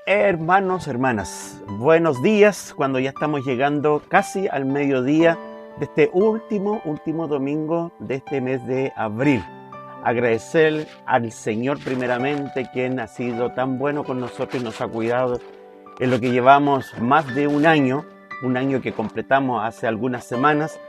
Hermanos, hermanas, buenos días cuando ya estamos llegando casi al mediodía de este último domingo de este mes de abril. Agradecer al Señor primeramente, quien ha sido tan bueno con nosotros y nos ha cuidado en lo que llevamos más de un año que completamos hace algunas semanas,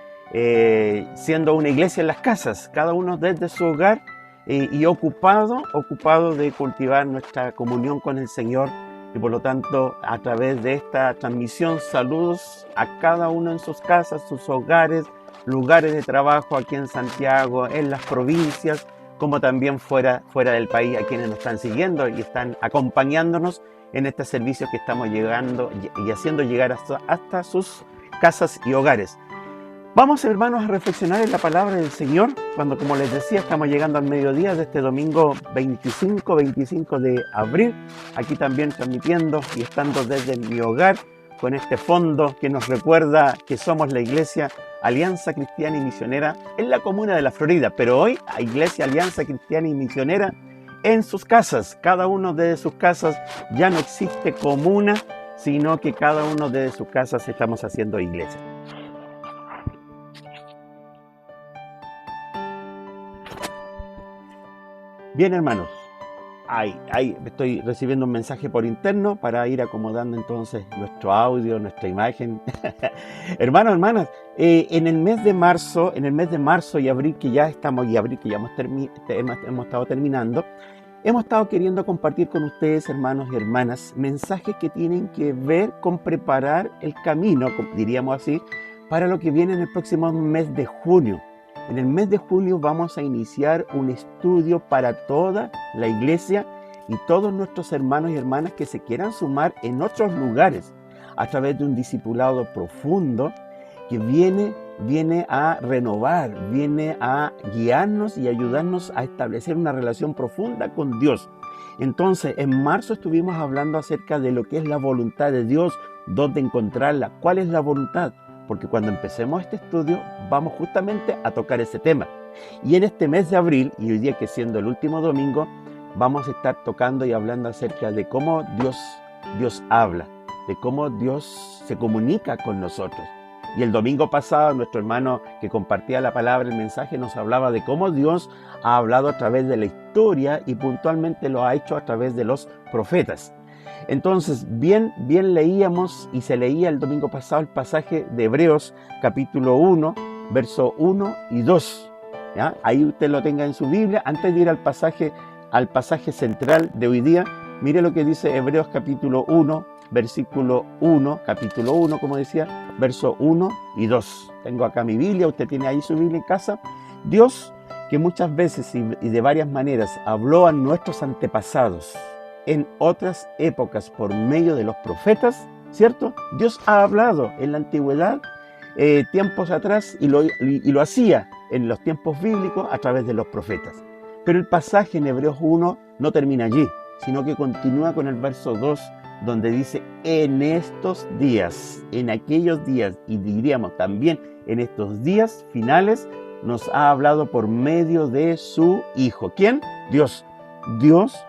siendo una iglesia en las casas, cada uno desde su hogar y ocupado de cultivar nuestra comunión con el Señor. Y por lo tanto, a través de esta transmisión, saludos a cada uno en sus casas, sus hogares, lugares de trabajo aquí en Santiago, en las provincias, como también fuera del país, a quienes nos están siguiendo y están acompañándonos en este servicio que estamos llegando y haciendo llegar hasta sus casas y hogares. Vamos, hermanos, a reflexionar en la palabra del Señor cuando, como les decía, estamos llegando al mediodía de este domingo 25 de abril, aquí también transmitiendo y estando desde mi hogar con este fondo que nos recuerda que somos la Iglesia Alianza Cristiana y Misionera en la comuna de La Florida, pero hoy a Iglesia Alianza Cristiana y Misionera en sus casas. Cada uno de sus casas ya no existe comuna, sino que cada uno de sus casas estamos haciendo iglesia. Bien, hermanos, ahí estoy recibiendo un mensaje por interno para ir acomodando entonces nuestro audio, nuestra imagen. Hermanos, hermanas, en el mes de marzo y abril que ya estamos, hemos estado terminando, hemos estado queriendo compartir con ustedes, hermanos y hermanas, mensajes que tienen que ver con preparar el camino, diríamos así, para lo que viene en el próximo mes de junio. En el mes de julio vamos a iniciar un estudio para toda la iglesia y todos nuestros hermanos y hermanas que se quieran sumar en otros lugares a través de un discipulado profundo que viene a renovar, viene a guiarnos y ayudarnos a establecer una relación profunda con Dios. Entonces, en marzo estuvimos hablando acerca de lo que es la voluntad de Dios, dónde encontrarla, cuál es la voluntad. Porque cuando empecemos este estudio vamos justamente a tocar ese tema. Y en este mes de abril, y hoy día que siendo el último domingo, vamos a estar tocando y hablando acerca de cómo Dios habla, de cómo Dios se comunica con nosotros. Y el domingo pasado nuestro hermano que compartía la palabra, el mensaje, nos hablaba de cómo Dios ha hablado a través de la historia y puntualmente lo ha hecho a través de los profetas. Entonces, bien leíamos y se leía el domingo pasado el pasaje de Hebreos capítulo 1, verso 1 y 2. ¿Ya? Ahí usted lo tenga en su Biblia. Antes de ir al pasaje central de hoy día, mire lo que dice Hebreos capítulo 1, versículo 1, capítulo 1, como decía, verso 1 y 2. Tengo acá mi Biblia, usted tiene ahí su Biblia en casa. Dios, que muchas veces y de varias maneras habló a nuestros antepasados, en otras épocas por medio de los profetas, ¿cierto? Dios ha hablado en la antigüedad, tiempos atrás, y lo hacía en los tiempos bíblicos a través de los profetas. Pero el pasaje en Hebreos 1 no termina allí, sino que continúa con el verso 2, donde dice, en estos días, en aquellos días, y diríamos también en estos días finales, nos ha hablado por medio de su Hijo. ¿Quién? Dios. Dios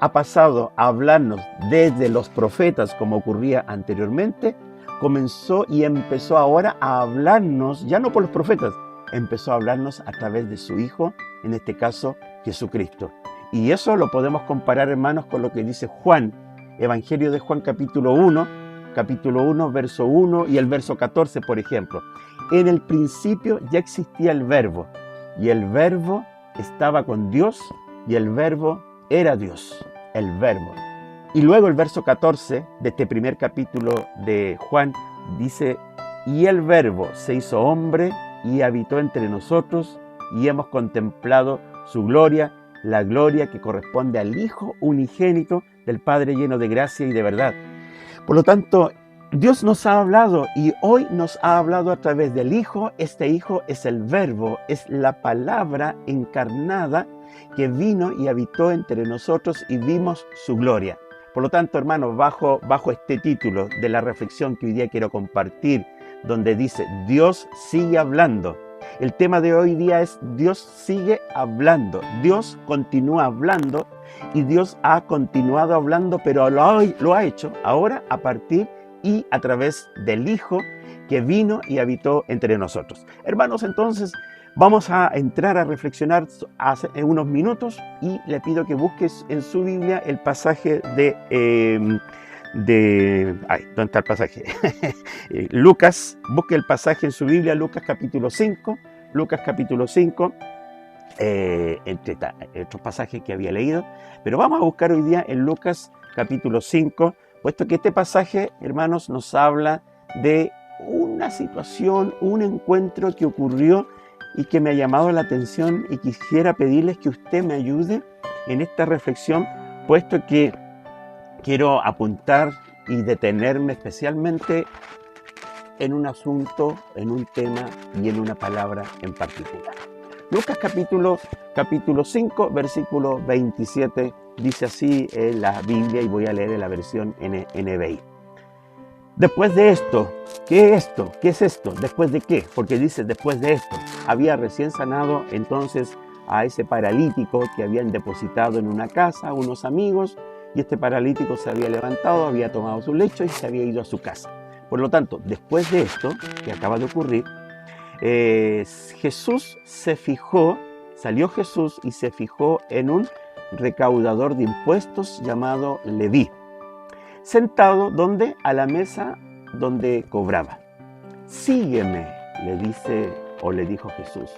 ha pasado a hablarnos desde los profetas, como ocurría anteriormente, comenzó y empezó ahora a hablarnos, ya no por los profetas, empezó a hablarnos a través de su Hijo, en este caso Jesucristo. Y eso lo podemos comparar, hermanos, con lo que dice Juan, Evangelio de Juan capítulo 1, verso 1 y el verso 14, por ejemplo. En el principio ya existía el Verbo, y el Verbo estaba con Dios, y el Verbo era Dios, el Verbo. Y luego el verso 14 de este primer capítulo de Juan dice, y el Verbo se hizo hombre y habitó entre nosotros, y hemos contemplado su gloria, la gloria que corresponde al Hijo unigénito del Padre, lleno de gracia y de verdad. Por lo tanto, Dios nos ha hablado y hoy nos ha hablado a través del Hijo. Este Hijo es el Verbo, es la palabra encarnada que vino y habitó entre nosotros y vimos su gloria. Por lo tanto, hermanos, bajo este título de la reflexión que hoy día quiero compartir, donde dice, Dios sigue hablando, El tema de hoy día es Dios sigue hablando, Dios continúa hablando y Dios ha continuado hablando, pero lo ha hecho ahora a partir y a través del Hijo que vino y habitó entre nosotros. Hermanos, entonces vamos a entrar a reflexionar en unos minutos y le pido que busques en su Biblia el pasaje ¿dónde está el pasaje? Lucas, busque el pasaje en su Biblia, Lucas capítulo 5, entre estos pasajes que había leído, pero vamos a buscar hoy día en Lucas capítulo 5, puesto que este pasaje, hermanos, nos habla de una situación, un encuentro que ocurrió y que me ha llamado la atención y quisiera pedirles que usted me ayude en esta reflexión, puesto que quiero apuntar y detenerme especialmente en un asunto, en un tema y en una palabra en particular. Lucas capítulo 5, versículo 27, dice así en la Biblia y voy a leer en la versión NBI. Después de esto, ¿qué es esto? ¿Qué es esto? ¿Después de qué? Porque dice después de esto. Había recién sanado entonces a ese paralítico que habían depositado en una casa unos amigos y este paralítico se había levantado, había tomado su lecho y se había ido a su casa. Por lo tanto, después de esto que acaba de ocurrir, salió Jesús y se fijó en un recaudador de impuestos llamado Leví, sentado donde a la mesa donde cobraba. Sígueme, le dijo Jesús.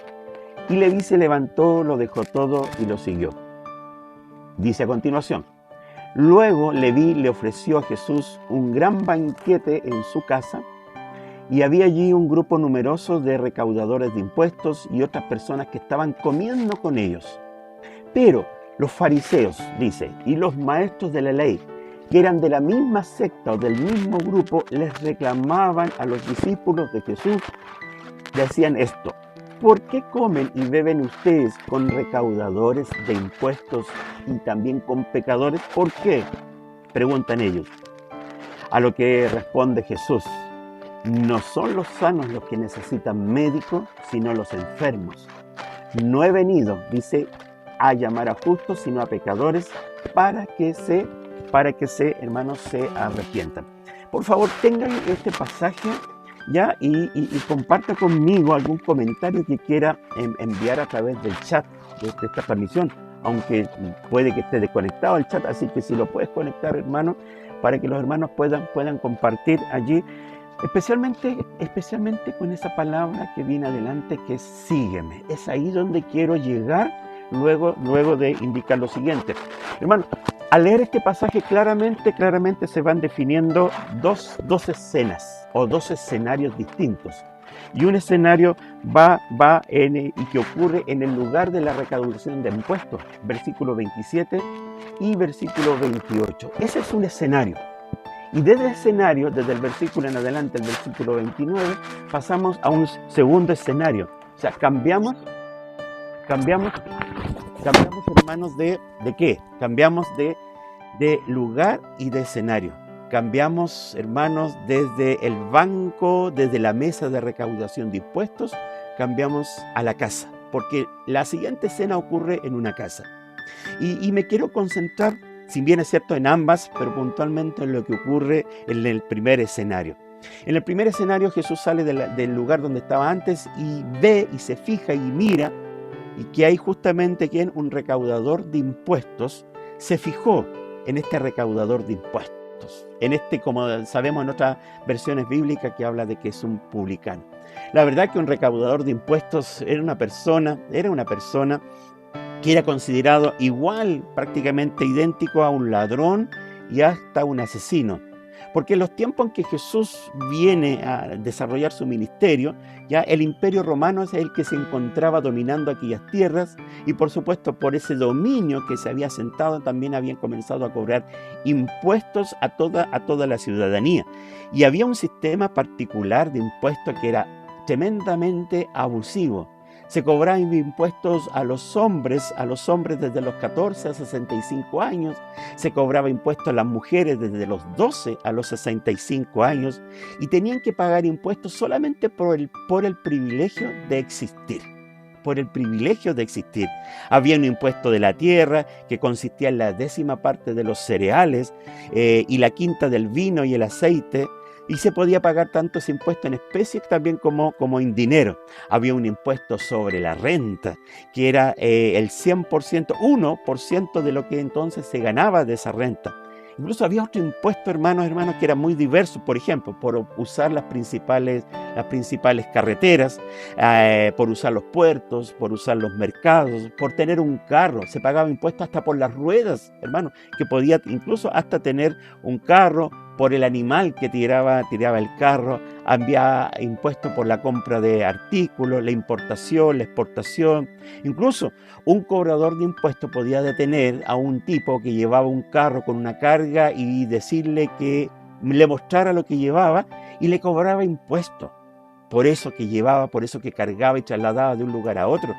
Y Leví se levantó, lo dejó todo y lo siguió. Dice a continuación, luego Leví le ofreció a Jesús un gran banquete en su casa y había allí un grupo numeroso de recaudadores de impuestos y otras personas que estaban comiendo con ellos. Pero los fariseos, dice, y los maestros de la ley, que eran de la misma secta o del mismo grupo, les reclamaban a los discípulos de Jesús, decían esto: ¿por qué comen y beben ustedes con recaudadores de impuestos y también con pecadores? ¿Por qué?, preguntan ellos. A lo que responde Jesús: no son los sanos los que necesitan médico, sino los enfermos. No he venido, dice, a llamar a justos, sino a pecadores, para que hermanos, se arrepientan. Por favor, tengan este pasaje ya y comparta conmigo algún comentario que quiera enviar a través del chat de esta transmisión, aunque puede que esté desconectado el chat, así que si lo puedes conectar, hermano, para que los hermanos puedan compartir allí, especialmente con esa palabra que viene adelante, que es sígueme. Es ahí donde quiero llegar luego de indicar lo siguiente. Hermano, al leer este pasaje claramente se van definiendo dos escenas o dos escenarios distintos. Y un escenario y que ocurre en el lugar de la recaudación de impuestos, versículo 27 y versículo 28. Ese es un escenario. Y desde el escenario, desde el versículo en adelante, el versículo 29, pasamos a un segundo escenario. O sea, cambiamos, hermanos, ¿de qué? Cambiamos de lugar y de escenario. Cambiamos, hermanos, desde el banco, desde la mesa de recaudación de impuestos, cambiamos a la casa, porque la siguiente escena ocurre en una casa. Y me quiero concentrar, si bien es cierto, en ambas, pero puntualmente en lo que ocurre en el primer escenario. En el primer escenario, Jesús sale del lugar donde estaba antes y ve y se fija y mira, y que hay justamente un recaudador de impuestos se fijó en este recaudador de impuestos. En como sabemos en otras versiones bíblicas, que habla de que es un publicano. La verdad que un recaudador de impuestos era una persona que era considerado igual, prácticamente idéntico a un ladrón y hasta un asesino. Porque en los tiempos en que Jesús viene a desarrollar su ministerio, ya el imperio romano es el que se encontraba dominando aquellas tierras y por supuesto por ese dominio que se había asentado también habían comenzado a cobrar impuestos a toda la ciudadanía. Y había un sistema particular de impuestos que era tremendamente abusivo. Se cobraban impuestos a los hombres desde los 14 a 65 años. Se cobraba impuestos a las mujeres desde los 12 a los 65 años. Y tenían que pagar impuestos solamente por el privilegio de existir. Por el privilegio de existir. Había un impuesto de la tierra que consistía en la 10ª parte de los cereales y la 5ª del vino y el aceite. Y se podía pagar tanto ese impuesto en especie también como en dinero. Había un impuesto sobre la renta, que era el 100%, 1% de lo que entonces se ganaba de esa renta. Incluso había otro impuesto, hermanos, que era muy diverso. Por ejemplo, por usar las principales carreteras, por usar los puertos, por usar los mercados, por tener un carro. Se pagaba impuesto hasta por las ruedas, hermanos, que podía incluso hasta tener un carro, por el animal que tiraba el carro. Había impuesto por la compra de artículos, la importación, la exportación. Incluso un cobrador de impuestos podía detener a un tipo que llevaba un carro con una carga y decirle que le mostrara lo que llevaba y le cobraba impuestos por eso que llevaba, por eso que cargaba y trasladaba de un lugar a otro.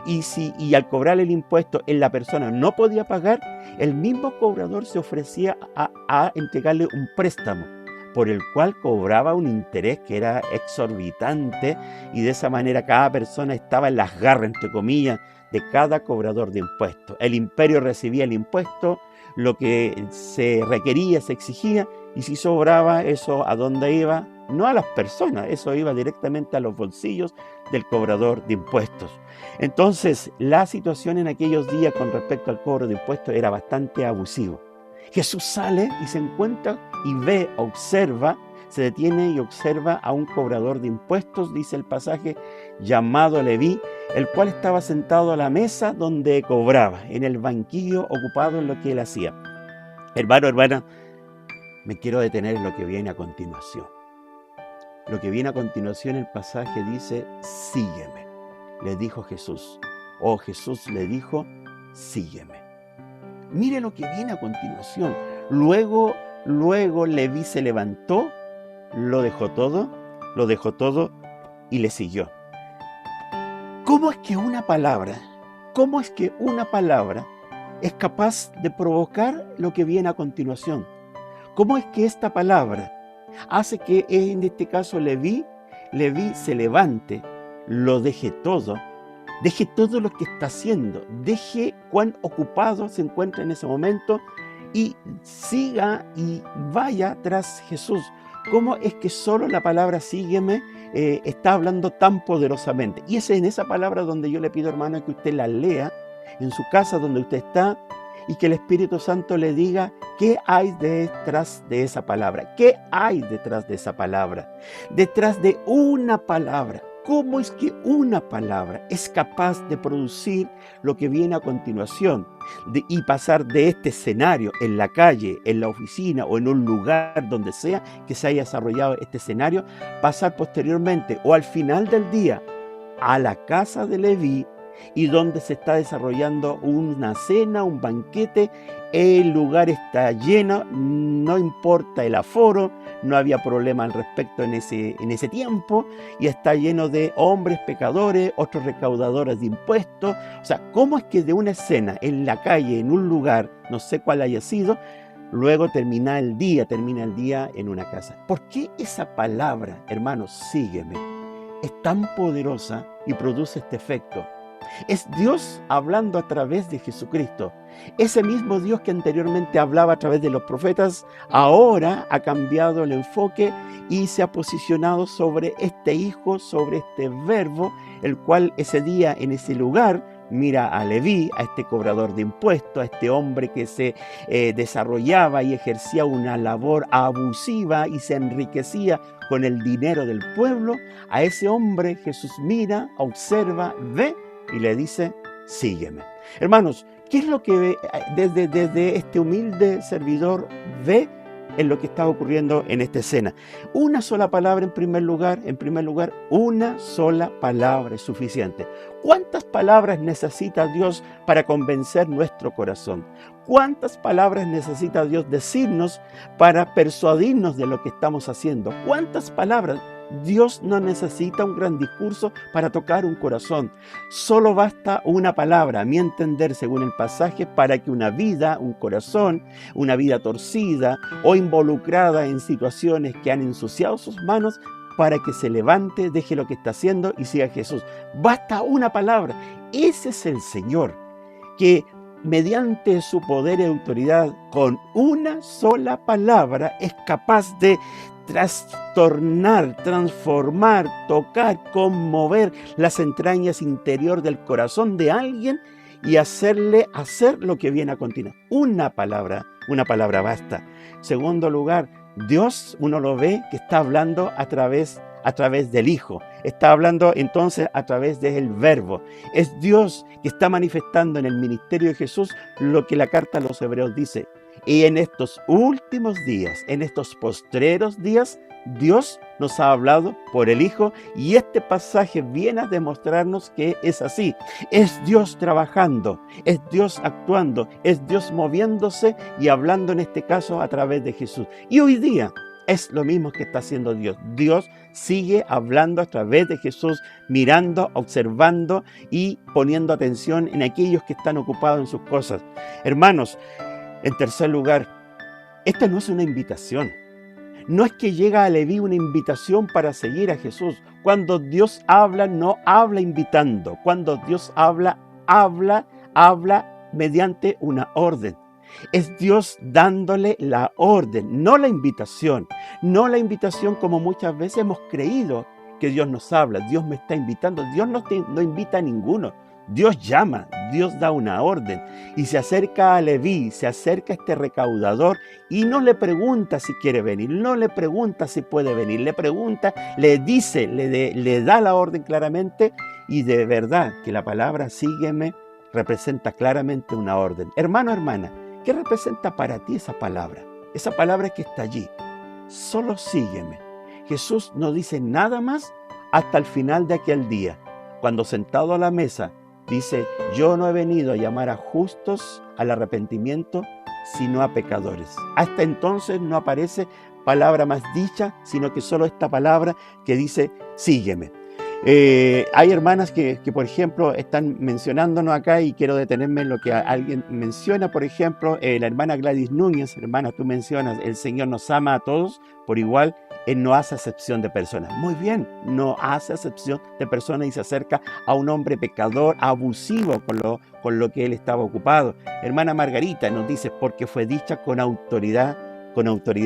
Y al cobrar el impuesto la persona no podía pagar, el mismo cobrador se ofrecía a entregarle un préstamo por el cual cobraba un interés que era exorbitante, y de esa manera cada persona estaba en las garras, entre comillas, de cada cobrador de impuestos. El imperio recibía el impuesto, lo que se requería, se exigía, y si sobraba, eso ¿a dónde iba? No a las personas, eso iba directamente a los bolsillos del cobrador de impuestos. Entonces, la situación en aquellos días con respecto al cobro de impuestos era bastante abusivo. Jesús sale y se encuentra y ve, observa, se detiene y observa a un cobrador de impuestos, dice el pasaje, llamado Leví, el cual estaba sentado a la mesa donde cobraba, en el banquillo ocupado en lo que él hacía. Hermano, hermana, me quiero detener en lo que viene a continuación. Lo que viene a continuación, el pasaje dice, sígueme. Le dijo Jesús. O Jesús le dijo, sígueme. Mire lo que viene a continuación. Luego Leví se levantó, lo dejó todo y le siguió. ¿Cómo es que una palabra es capaz de provocar lo que viene a continuación? ¿Cómo es que esta palabra hace que en este caso Leví se levante, lo deje todo lo que está haciendo, deje cuán ocupado se encuentra en ese momento y siga y vaya tras Jesús? ¿Cómo es que solo la palabra sígueme está hablando tan poderosamente? Y es en esa palabra donde yo le pido, hermano, que usted la lea en su casa donde usted está, y que el Espíritu Santo le diga qué hay detrás de esa palabra. ¿Qué hay detrás de esa palabra? Detrás de una palabra. ¿Cómo es que una palabra es capaz de producir lo que viene a continuación y pasar de este escenario en la calle, en la oficina o en un lugar donde sea que se haya desarrollado este escenario, pasar posteriormente o al final del día a la casa de Leví, y donde se está desarrollando una cena, un banquete? El lugar está lleno, no importa el aforo, no había problema al respecto en ese tiempo, y está lleno de hombres pecadores, otros recaudadores de impuestos. O sea, ¿cómo es que de una escena en la calle, en un lugar, no sé cuál haya sido, luego termina el día en una casa? ¿Por qué esa palabra, hermanos, sígueme, es tan poderosa y produce este efecto? Es Dios hablando a través de Jesucristo. Ese mismo Dios que anteriormente hablaba a través de los profetas, ahora ha cambiado el enfoque y se ha posicionado sobre este Hijo, sobre este Verbo, el cual ese día, en ese lugar, mira a Leví, a este cobrador de impuestos, a este hombre que se desarrollaba y ejercía una labor abusiva y se enriquecía con el dinero del pueblo. A ese hombre Jesús mira, observa, ve y le dice, sígueme. Hermanos, ¿qué es lo que ve desde este humilde servidor ve en lo que está ocurriendo en esta escena? Una sola palabra en primer lugar, una sola palabra es suficiente. ¿Cuántas palabras necesita Dios para convencer nuestro corazón? ¿Cuántas palabras necesita Dios decirnos para persuadirnos de lo que estamos haciendo? ¿Cuántas palabras? Dios no necesita un gran discurso para tocar un corazón. Solo basta una palabra, a mi entender, según el pasaje, para que una vida, un corazón, una vida torcida o involucrada en situaciones que han ensuciado sus manos, para que se levante, deje lo que está haciendo y siga a Jesús. Basta una palabra. Ese es el Señor, que mediante su poder y autoridad, con una sola palabra, es capaz de trastornar, transformar, tocar, conmover las entrañas interior del corazón de alguien y hacerle hacer lo que viene a continuación. Una palabra basta. Segundo lugar, Dios, uno lo ve que está hablando a través del Hijo. Está hablando entonces a través del Verbo. Es Dios que está manifestando en el ministerio de Jesús lo que la carta a los Hebreos dice. Y en estos últimos días, en estos postreros días, Dios nos ha hablado por el Hijo, y este pasaje viene a demostrarnos que es así. Es Dios trabajando, es Dios actuando, es Dios moviéndose y hablando en este caso a través de Jesús. Y hoy día es lo mismo que está haciendo Dios. Dios sigue hablando a través de Jesús, mirando, observando y poniendo atención en aquellos que están ocupados en sus cosas. Hermanos, en tercer lugar, esta no es una invitación. No es que llega a Leví una invitación para seguir a Jesús. Cuando Dios habla, no habla invitando. Cuando Dios habla mediante una orden. Es Dios dándole la orden, no la invitación. No la invitación como muchas veces hemos creído que Dios nos habla. Dios me está invitando. Dios no invita a ninguno. Dios llama, Dios da una orden y se acerca a Leví, se acerca a este recaudador y no le pregunta si quiere venir, no le pregunta si puede venir, le pregunta, le dice, le da la orden claramente, y de verdad que la palabra sígueme representa claramente una orden. Hermano, hermana, ¿qué representa para ti esa palabra? Esa palabra que está allí, solo sígueme. Jesús no dice nada más hasta el final de aquel día, cuando sentado a la mesa, dice, yo no he venido a llamar a justos al arrepentimiento, sino a pecadores. Hasta entonces no aparece palabra más dicha, sino que solo esta palabra que dice, sígueme. Hay hermanas que, por ejemplo, están mencionándonos acá, y quiero detenerme en lo que alguien menciona. Por ejemplo, la hermana Gladys Núñez, hermana, tú mencionas, el Señor nos ama a todos por igual, Él no hace acepción de personas. Muy bien, no hace acepción de personas y se acerca a un hombre pecador, abusivo con lo que él estaba ocupado. Hermana Margarita nos dice, porque fue dicha con autoridad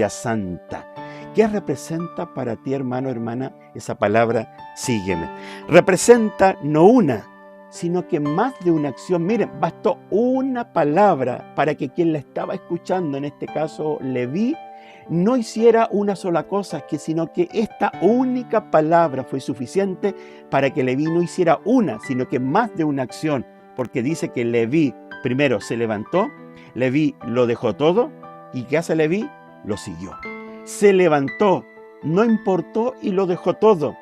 santa. ¿Qué representa para ti, hermano, hermana, esa palabra, sígueme? Representa no una, sino que más de una acción. Miren, bastó una palabra para que quien la estaba escuchando, en este caso Leví, no hiciera una sola cosa, sino que esta única palabra fue suficiente para que Leví no hiciera una, sino que más de una acción. Porque dice que Leví primero se levantó, Leví lo dejó todo, y ¿qué hace Leví? Lo siguió. Se levantó, no importó y lo dejó todo.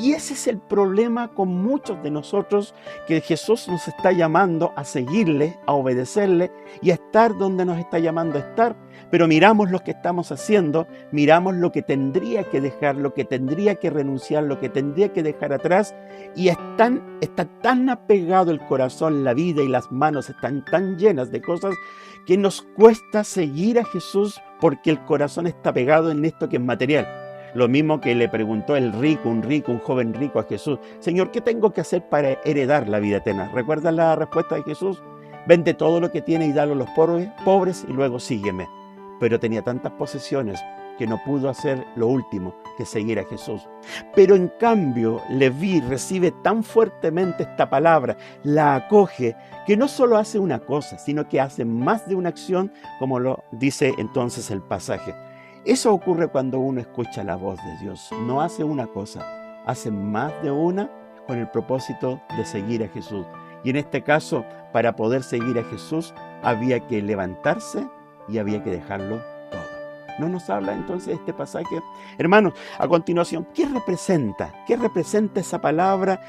Y ese es el problema con muchos de nosotros, que Jesús nos está llamando a seguirle, a obedecerle y a estar donde nos está llamando a estar. Pero miramos lo que estamos haciendo, miramos lo que tendría que dejar, lo que tendría que renunciar, lo que tendría que dejar atrás, y está tan apegado el corazón, la vida y las manos están tan llenas de cosas que nos cuesta seguir a Jesús, porque el corazón está pegado en esto que es material. Lo mismo que le preguntó un joven rico a Jesús, Señor, ¿qué tengo que hacer para heredar la vida eterna? ¿Recuerdas la respuesta de Jesús? Vende todo lo que tienes y dalo a los pobres y luego sígueme. Pero tenía tantas posesiones que no pudo hacer lo último, que seguir a Jesús. Pero en cambio, Leví recibe tan fuertemente esta palabra, la acoge, que no solo hace una cosa, sino que hace más de una acción, como lo dice entonces el pasaje. Eso ocurre cuando uno escucha la voz de Dios. No hace una cosa, hace más de una con el propósito de seguir a Jesús. Y en este caso, para poder seguir a Jesús, había que levantarse y había que dejarlo todo. ¿No nos habla entonces este pasaje? Hermanos, a continuación, ¿qué representa? ¿Qué representa esa palabra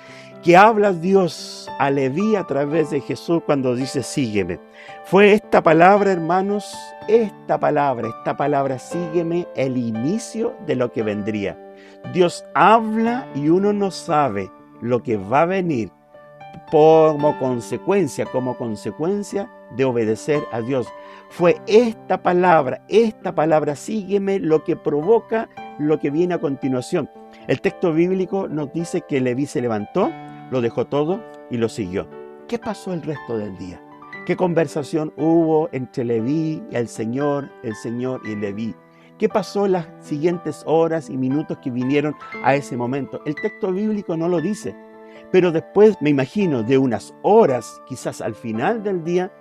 que habla Dios a Leví a través de Jesús cuando dice sígueme? Fue esta palabra, hermanos, esta palabra sígueme, el inicio de lo que vendría. Dios habla y uno no sabe lo que va a venir como consecuencia de obedecer a Dios. Fue esta palabra, sígueme, lo que provoca lo que viene a continuación. El texto bíblico nos dice que Leví se levantó, lo dejó todo y lo siguió. ¿Qué pasó el resto del día? ¿Qué conversación hubo entre Leví y el Señor y Leví? ¿Qué pasó las siguientes horas y minutos que vinieron a ese momento? El texto bíblico no lo dice. Pero después, me imagino, de unas horas, quizás al final del día,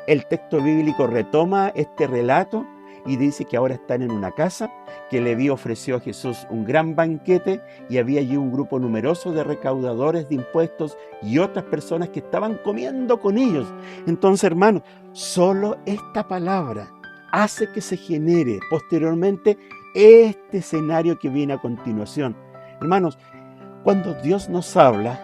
el texto bíblico retoma este relato y dice que ahora están en una casa, que Leví ofreció a Jesús un gran banquete y había allí un grupo numeroso de recaudadores de impuestos y otras personas que estaban comiendo con ellos. Entonces, hermanos, solo esta palabra hace que se genere posteriormente este escenario que viene a continuación. Hermanos, cuando Dios nos habla,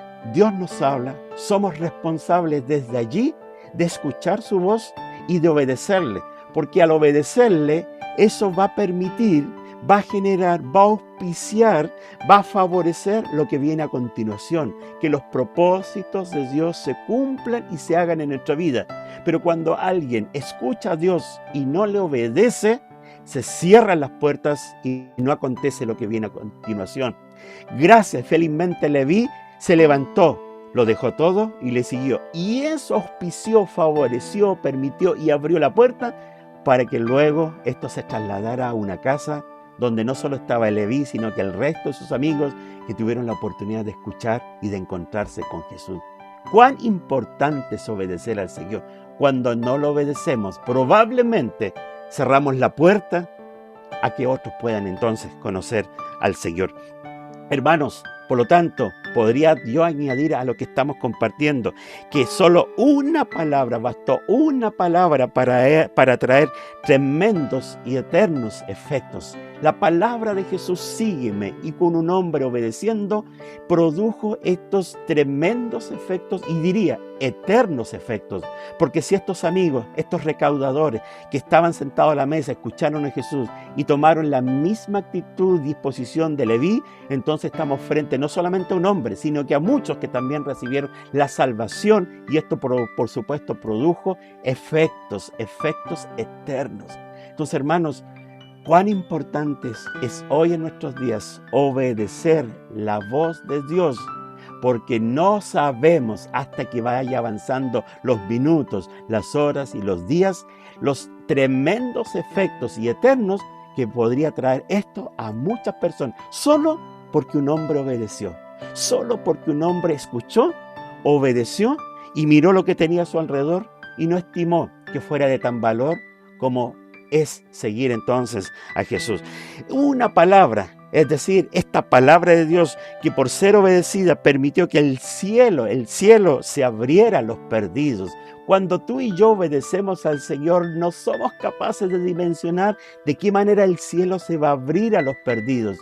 somos responsables desde allí de escuchar su voz y de obedecerle, porque al obedecerle, eso va a permitir, va a generar, va a auspiciar, va a favorecer lo que viene a continuación, que los propósitos de Dios se cumplan y se hagan en nuestra vida. Pero cuando alguien escucha a Dios y no le obedece, se cierran las puertas y no acontece lo que viene a continuación. Gracias, felizmente Leví se levantó, lo dejó todo y le siguió. Y eso auspició, favoreció, permitió y abrió la puerta para que luego esto se trasladara a una casa donde no solo estaba Leví, sino que el resto de sus amigos que tuvieron la oportunidad de escuchar y de encontrarse con Jesús. Cuán importante es obedecer al Señor. Cuando no lo obedecemos, probablemente cerramos la puerta a que otros puedan entonces conocer al Señor. Hermanos, por lo tanto, podría yo añadir a lo que estamos compartiendo que solo una palabra bastó, una palabra para traer tremendos y eternos efectos. La palabra de Jesús, sígueme, y con un hombre obedeciendo, produjo estos tremendos efectos y diría eternos efectos. Porque si estos amigos, estos recaudadores que estaban sentados a la mesa, escucharon a Jesús y tomaron la misma actitud y disposición de Leví, entonces estamos frente no solamente a un hombre, sino que a muchos que también recibieron la salvación, y esto por supuesto produjo efectos eternos. Entonces, hermanos, cuán importante es hoy en nuestros días obedecer la voz de Dios, porque no sabemos hasta que vaya avanzando los minutos, las horas y los días, los tremendos efectos y eternos que podría traer esto a muchas personas, solo porque un hombre obedeció, solo porque un hombre escuchó, obedeció y miró lo que tenía a su alrededor y no estimó que fuera de tan valor como es seguir entonces a Jesús. Una palabra, es decir, esta palabra de Dios que por ser obedecida permitió que el cielo se abriera a los perdidos. Cuando tú y yo obedecemos al Señor, no somos capaces de dimensionar de qué manera el cielo se va a abrir a los perdidos.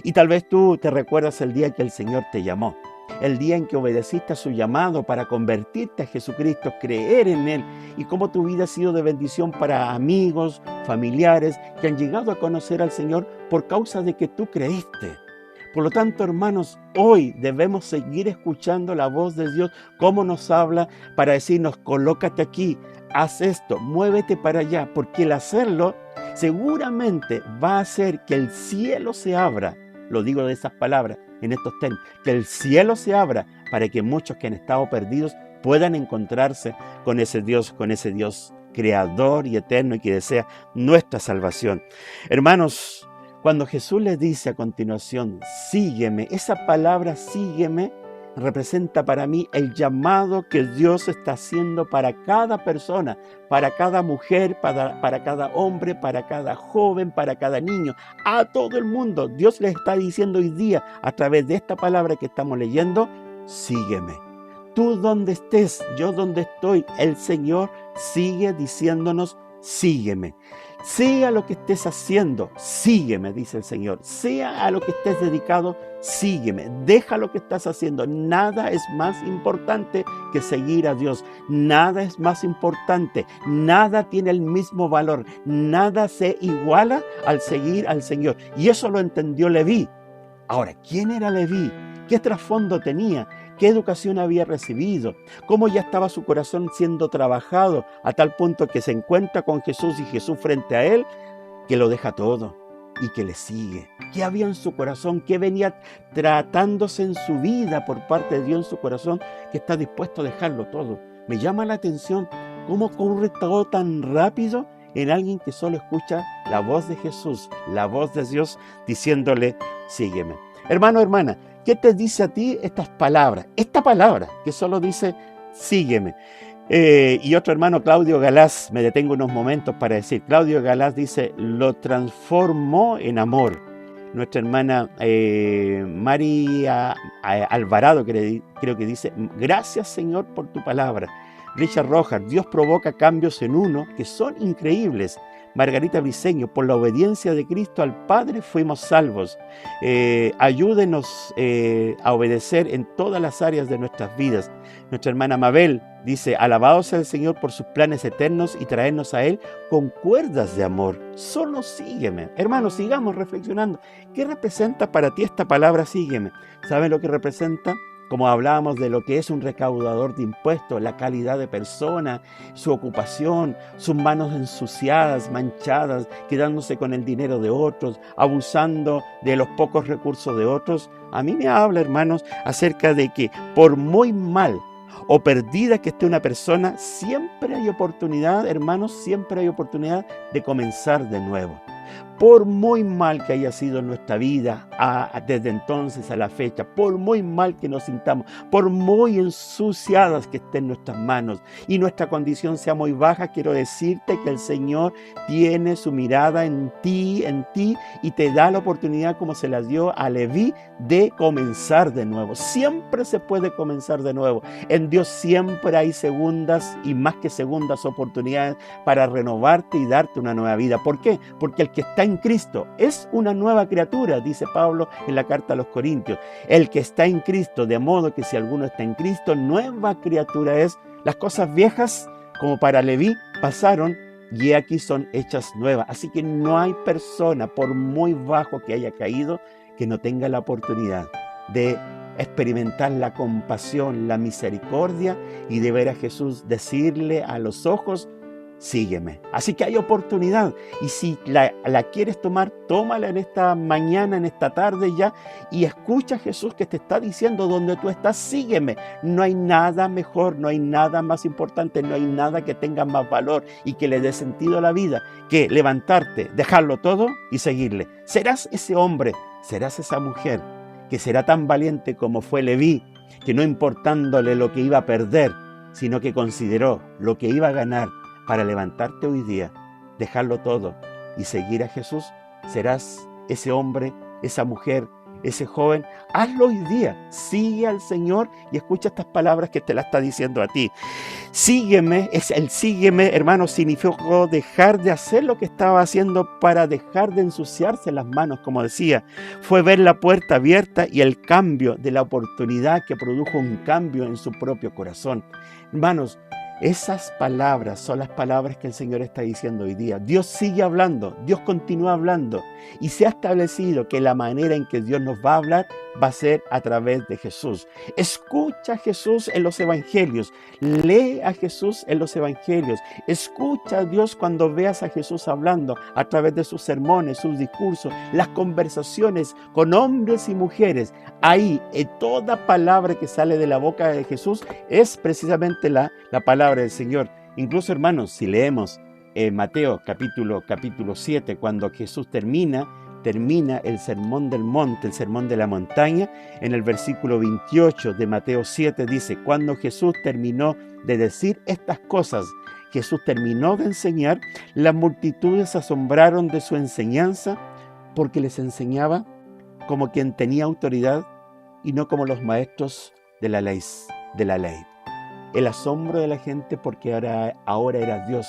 Y tal vez tú te recuerdas el día que el Señor te llamó, el día en que obedeciste a su llamado para convertirte a Jesucristo, creer en Él, y cómo tu vida ha sido de bendición para amigos, familiares que han llegado a conocer al Señor por causa de que tú creíste. Por lo tanto, hermanos, hoy debemos seguir escuchando la voz de Dios, cómo nos habla para decirnos: colócate aquí, haz esto, muévete para allá, porque el hacerlo seguramente va a hacer que el cielo se abra. Lo digo de esas palabras, en estos términos, que el cielo se abra para que muchos que han estado perdidos puedan encontrarse con ese Dios creador y eterno y que desea nuestra salvación. Hermanos, cuando Jesús les dice a continuación: sígueme, esa palabra sígueme representa para mí el llamado que Dios está haciendo para cada persona, para cada mujer, para cada hombre, para cada joven, para cada niño, a todo el mundo. Dios les está diciendo hoy día, a través de esta palabra que estamos leyendo: sígueme. Tú donde estés, yo donde estoy, el Señor sigue diciéndonos: sígueme. Sea lo que estés haciendo, sígueme, dice el Señor. Sea a lo que estés dedicado, sígueme. Deja lo que estás haciendo. Nada es más importante que seguir a Dios. Nada es más importante. Nada tiene el mismo valor. Nada se iguala al seguir al Señor. Y eso lo entendió Leví. Ahora, ¿quién era Leví? ¿Qué trasfondo tenía? ¿Qué educación había recibido? ¿Cómo ya estaba su corazón siendo trabajado a tal punto que se encuentra con Jesús y Jesús frente a él, que lo deja todo y que le sigue? ¿Qué había en su corazón? ¿Qué venía tratándose en su vida por parte de Dios en su corazón que está dispuesto a dejarlo todo? Me llama la atención cómo ocurre todo tan rápido en alguien que solo escucha la voz de Jesús, la voz de Dios diciéndole, sígueme. Hermano, hermana, ¿qué te dice a ti estas palabras? Esta palabra que solo dice, sígueme. Y otro hermano, Claudio Galás, me detengo unos momentos para decir, Claudio Galás dice, lo transformó en amor. Nuestra hermana María Alvarado creo que dice, gracias Señor por tu palabra. Richard Rojas, Dios provoca cambios en uno que son increíbles. Margarita Briceño, por la obediencia de Cristo al Padre fuimos salvos. Ayúdenos a obedecer en todas las áreas de nuestras vidas. Nuestra hermana Mabel dice, alabado sea el Señor por sus planes eternos y traernos a Él con cuerdas de amor. Solo sígueme. Hermanos, sigamos reflexionando. ¿Qué representa para ti esta palabra sígueme? ¿Saben lo que representa? Como hablábamos de lo que es un recaudador de impuestos, la calidad de persona, su ocupación, sus manos ensuciadas, manchadas, quedándose con el dinero de otros, abusando de los pocos recursos de otros. A mí me habla, hermanos, acerca de que por muy mal o perdida que esté una persona, siempre hay oportunidad, hermanos, siempre hay oportunidad de comenzar de nuevo. Por muy mal que haya sido nuestra vida desde entonces a la fecha, por muy mal que nos sintamos, por muy ensuciadas que estén nuestras manos y nuestra condición sea muy baja, quiero decirte que el Señor tiene su mirada en ti y te da la oportunidad, como se la dio a Leví, de comenzar de nuevo. Siempre se puede comenzar de nuevo. En Dios siempre hay segundas y más que segundas oportunidades para renovarte y darte una nueva vida. ¿Por qué? Porque el que está en Cristo es una nueva criatura, dice Pablo en la carta a los Corintios. El que está en Cristo, de modo que si alguno está en Cristo, nueva criatura es. Las cosas viejas, como para Leví, pasaron y aquí son hechas nuevas. Así que no hay persona, por muy bajo que haya caído, que no tenga la oportunidad de experimentar la compasión, la misericordia y de ver a Jesús decirle a los ojos, sígueme. Así que hay oportunidad y si la quieres tomar, tómala en esta mañana, en esta tarde ya, y escucha a Jesús que te está diciendo donde tú estás, sígueme. No hay nada mejor, no hay nada más importante, no hay nada que tenga más valor y que le dé sentido a la vida que levantarte, dejarlo todo y seguirle. Serás ese hombre, serás esa mujer que será tan valiente como fue Leví, que no importándole lo que iba a perder, sino que consideró lo que iba a ganar para levantarte hoy día, dejarlo todo y seguir a Jesús. Serás ese hombre, esa mujer, ese joven. Hazlo hoy día, sigue al Señor y escucha estas palabras que te las está diciendo a ti. Sígueme, el sígueme, hermano, significó dejar de hacer lo que estaba haciendo para dejar de ensuciarse las manos, como decía. Fue ver la puerta abierta y el cambio de la oportunidad que produjo un cambio en su propio corazón. Hermanos, esas palabras son las palabras que el Señor está diciendo hoy día. Dios sigue hablando, Dios continúa hablando y se ha establecido que la manera en que Dios nos va a hablar va a ser a través de Jesús. Escucha a Jesús en los evangelios, lee a Jesús en los evangelios, escucha a Dios cuando veas a Jesús hablando a través de sus sermones, sus discursos, las conversaciones con hombres y mujeres. Ahí, toda palabra que sale de la boca de Jesús es precisamente la palabra del Señor. Incluso, hermanos, si leemos Mateo capítulo 7, cuando Jesús termina el sermón del monte, el sermón de la montaña, en el versículo 28 de Mateo 7 dice, cuando Jesús terminó de decir estas cosas, Jesús terminó de enseñar, las multitudes se asombraron de su enseñanza porque les enseñaba como quien tenía autoridad y no como los maestros de la ley. El asombro de la gente porque ahora era Dios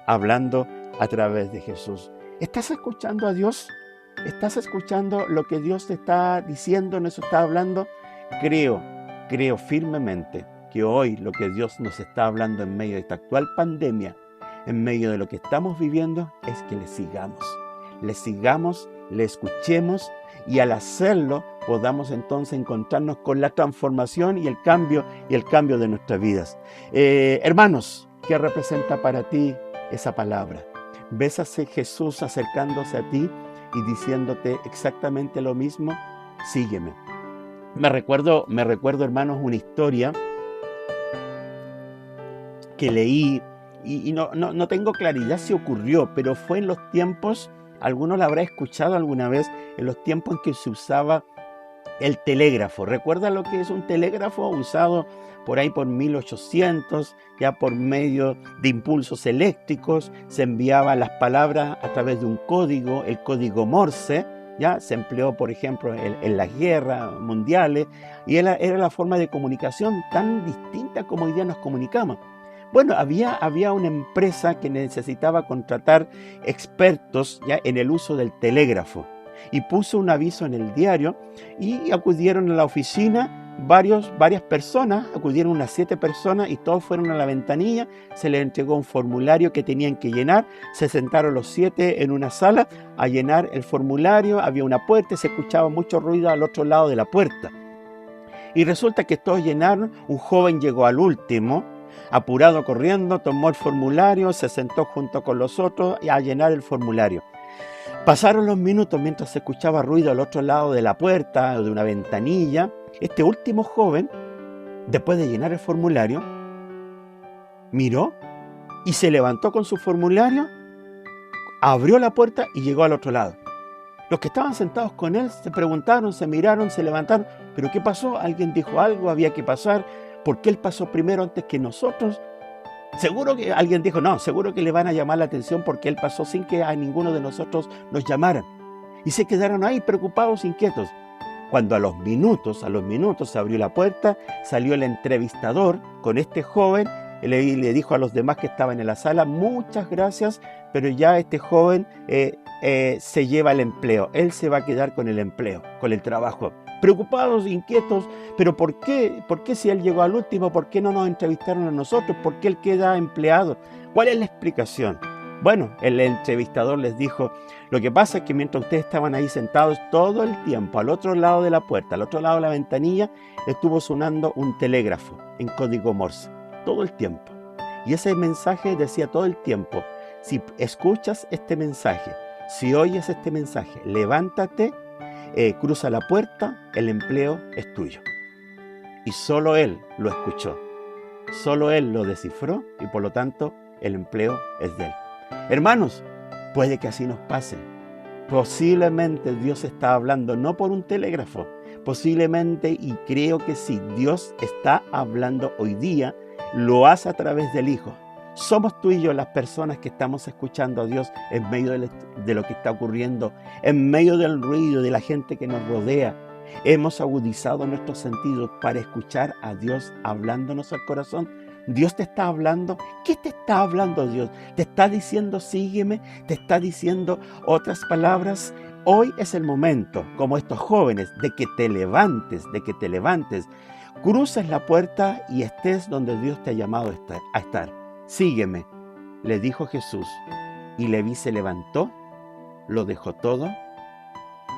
hablando a través de Jesús. ¿Estás escuchando a Dios? ¿Estás escuchando lo que Dios te está diciendo, nos está hablando? Creo firmemente que hoy lo que Dios nos está hablando en medio de esta actual pandemia, en medio de lo que estamos viviendo, es que le sigamos, le escuchemos y al hacerlo podamos entonces encontrarnos con la transformación y el cambio de nuestras vidas. Hermanos, ¿qué representa para ti esa palabra? ¿Ves a Jesús acercándose a ti y diciéndote exactamente lo mismo? Sígueme. Me recuerdo, hermanos, una historia que leí y no tengo claridad si ocurrió, pero fue en los tiempos, algunos la habrá escuchado alguna vez, en los tiempos en que se usaba el telégrafo. ¿Recuerda lo que es un telégrafo? Usado por ahí por 1800, ya por medio de impulsos eléctricos, se enviaban las palabras a través de un código, el código Morse, ya se empleó, por ejemplo, en las guerras mundiales, y era la forma de comunicación tan distinta como hoy día nos comunicamos. Bueno, había una empresa que necesitaba contratar expertos ya en el uso del telégrafo y puso un aviso en el diario y acudieron a la oficina varias personas, acudieron unas 7 personas y todos fueron a la ventanilla, se les entregó un formulario que tenían que llenar, se sentaron los 7 en una sala a llenar el formulario, había una puerta y se escuchaba mucho ruido al otro lado de la puerta. Y resulta que todos llenaron, un joven llegó al último, apurado corriendo, tomó el formulario, se sentó junto con los otros a llenar el formulario. Pasaron los minutos mientras se escuchaba ruido al otro lado de la puerta o de una ventanilla. Este último joven, después de llenar el formulario, miró y se levantó con su formulario, abrió la puerta y llegó al otro lado. Los que estaban sentados con él se preguntaron, se miraron, se levantaron. ¿Pero qué pasó? ¿Alguien dijo algo? ¿Había que pasar? ¿Por qué él pasó primero antes que nosotros? Seguro que alguien dijo, no, seguro que le van a llamar la atención porque él pasó sin que a ninguno de nosotros nos llamaran. Y se quedaron ahí preocupados, inquietos. Cuando a los minutos se abrió la puerta, salió el entrevistador con este joven y le dijo a los demás que estaban en la sala, muchas gracias, pero ya este joven se lleva el empleo. Él se va a quedar con el empleo, con el trabajo. Preocupados, inquietos, pero ¿por qué? ¿Por qué si él llegó al último? ¿Por qué no nos entrevistaron a nosotros? ¿Por qué él queda empleado? ¿Cuál es la explicación? Bueno, el entrevistador les dijo, lo que pasa es que mientras ustedes estaban ahí sentados todo el tiempo, al otro lado de la puerta, al otro lado de la ventanilla, estuvo sonando un telégrafo en código Morse, todo el tiempo. Y ese mensaje decía todo el tiempo, si escuchas este mensaje, si oyes este mensaje, levántate, cruza la puerta, el empleo es tuyo. Y solo él lo escuchó, solo él lo descifró y por lo tanto el empleo es de él. Hermanos, puede que así nos pase. Posiblemente Dios está hablando no por un telégrafo, posiblemente, y creo que sí, Dios está hablando hoy día, lo hace a través del Hijo. Somos tú y yo las personas que estamos escuchando a Dios en medio de lo que está ocurriendo, en medio del ruido de la gente que nos rodea. Hemos agudizado nuestros sentidos para escuchar a Dios hablándonos al corazón. Dios te está hablando. ¿Qué te está hablando Dios? ¿Te está diciendo sígueme? ¿Te está diciendo otras palabras? Hoy es el momento, como estos jóvenes, de que te levantes, cruces la puerta y estés donde Dios te ha llamado a estar. Sígueme, le dijo Jesús, y Leví se levantó, lo dejó todo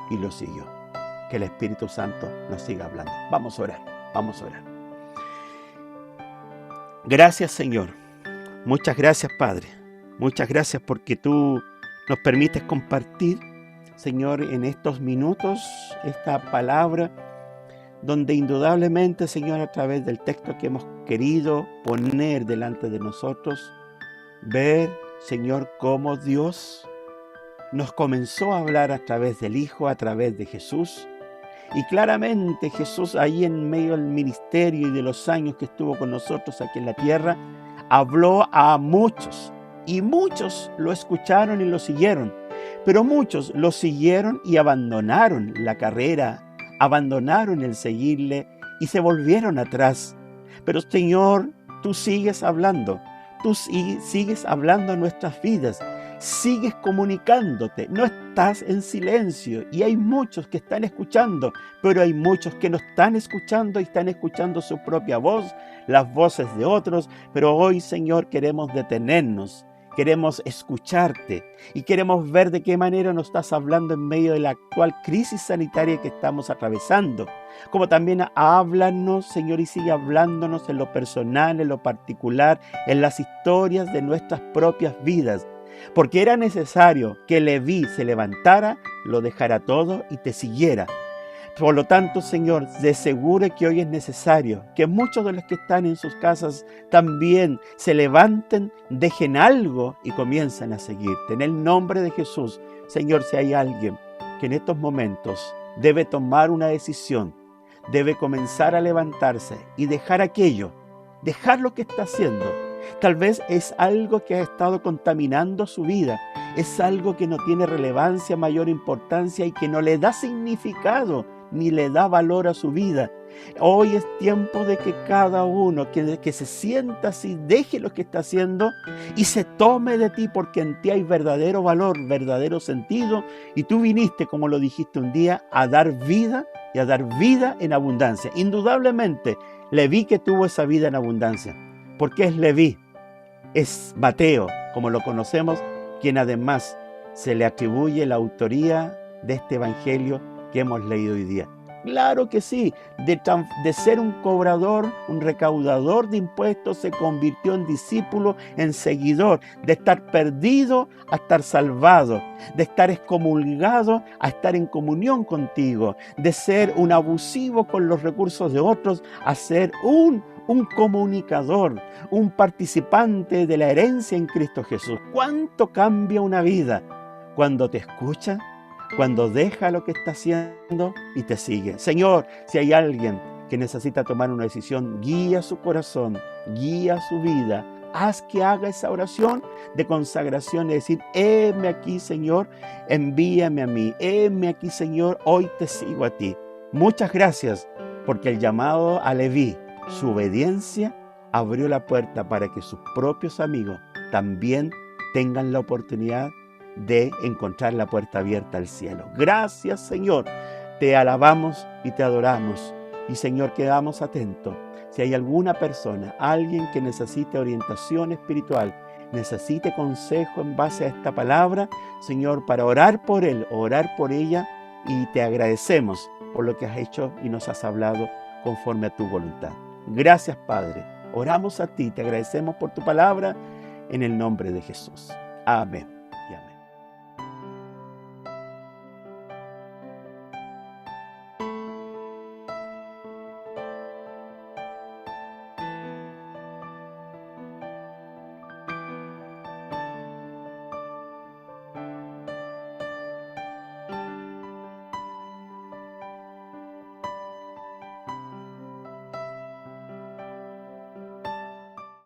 y lo siguió. Que el Espíritu Santo nos siga hablando. Vamos a orar. Gracias, Señor. Muchas gracias, Padre. Muchas gracias porque tú nos permites compartir, Señor, en estos minutos esta palabra donde indudablemente, Señor, a través del texto que hemos querido poner delante de nosotros, ver, Señor, cómo Dios nos comenzó a hablar a través del Hijo, a través de Jesús. Y claramente Jesús ahí en medio del ministerio y de los años que estuvo con nosotros aquí en la tierra, habló a muchos. Y muchos lo escucharon y lo siguieron. Pero muchos lo siguieron y abandonaron la carrera, abandonaron el seguirle y se volvieron atrás. Pero Señor, tú sigues hablando. Tú sigues hablando a nuestras vidas. Sigues comunicándote, no estás en silencio y hay muchos que están escuchando, pero hay muchos que no están escuchando y están escuchando su propia voz, las voces de otros, pero hoy, Señor, queremos detenernos queremos escucharte y queremos ver de qué manera nos estás hablando en medio de la actual crisis sanitaria que estamos atravesando. Como también háblanos, Señor, y sigue hablándonos en lo personal, en lo particular, en las historias de nuestras propias vidas. Porque era necesario que Leví se levantara, lo dejara todo y te siguiera. Por lo tanto, Señor, de seguro que hoy es necesario que muchos de los que están en sus casas también se levanten, dejen algo y comiencen a seguirte. En el nombre de Jesús, Señor, si hay alguien que en estos momentos debe tomar una decisión, debe comenzar a levantarse y dejar aquello, dejar lo que está haciendo. Tal vez es algo que ha estado contaminando su vida, es algo que no tiene relevancia, mayor importancia y que no le da significado ni le da valor a su vida. Hoy es tiempo de que cada uno que se sienta así, deje lo que está haciendo y se tome de ti, porque en ti hay verdadero valor, verdadero sentido, y tú viniste, como lo dijiste un día, a dar vida y a dar vida en abundancia. Indudablemente, Leví que tuvo esa vida en abundancia, porque es Leví, es Mateo, como lo conocemos, quien además se le atribuye la autoría de este evangelio que hemos leído hoy día. Claro que sí, de ser un cobrador, un recaudador de impuestos, se convirtió en discípulo, en seguidor, de estar perdido a estar salvado, de estar excomulgado a estar en comunión contigo, de ser un abusivo con los recursos de otros a ser un comunicador, un participante de la herencia en Cristo Jesús. ¿Cuánto cambia una vida cuando te escucha, cuando deja lo que está haciendo y te sigue? Señor, si hay alguien que necesita tomar una decisión, guía su corazón, guía su vida. Haz que haga esa oración de consagración y decir: heme aquí, Señor, envíame a mí. Heme aquí, Señor, hoy te sigo a ti. Muchas gracias, porque el llamado a Leví, su obediencia, abrió la puerta para que sus propios amigos también tengan la oportunidad de encontrar la puerta abierta al cielo. Gracias, Señor. Te alabamos y te adoramos. Y, Señor, quedamos atentos. Si hay alguna persona, alguien que necesite orientación espiritual, necesite consejo en base a esta palabra, Señor, para orar por él, orar por ella, y te agradecemos por lo que has hecho y nos has hablado conforme a tu voluntad. Gracias, Padre. Oramos a ti, te agradecemos por tu palabra, en el nombre de Jesús. Amén.